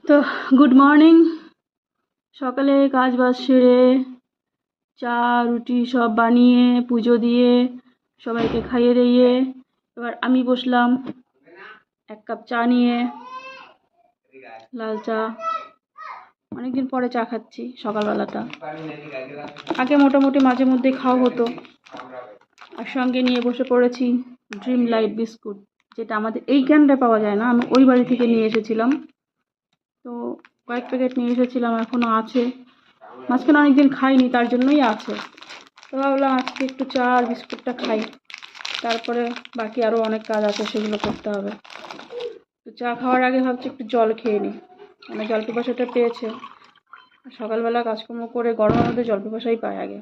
তো good morning. সকালে কাজ বাজ সেরে চা রুটি সব বানিয়ে পুজো দিয়ে সবাইকে খাইয়ে দিয়ে এবার আমি বসলাম এক কাপ চা নিয়ে, লাল চা। অনেকদিন পরে চা খাচ্ছি সকালবেলাটা। আগে মোটামুটি মাঝে মধ্যে খাওয়া হতো। আর সঙ্গে নিয়ে বসে পড়েছি ড্রিম লাইট বিস্কুট, যেটা আমাদের এইখানটা পাওয়া যায় না, আমি ওই বাড়ি থেকে নিয়ে এসেছিলাম। তো কয়েক প্যাকেট নিয়ে এসেছিলাম, এখনও আছে। মাঝখানে অনেকদিন খাইনি, তার জন্যই আছে। তো ভাবলাম আজকে একটু চা আর বিস্কুটটা খাই, তারপরে বাকি আরও অনেক কাজ আছে, সেগুলো করতে হবে। তো চা খাওয়ার আগে ভাবছি একটু জল খেয়ে নিই, মানে জল পিপাসাটা পেয়েছে। সকালবেলা কাজকর্ম করে গরমের মধ্যে জল পিপাসাই পায় আগে।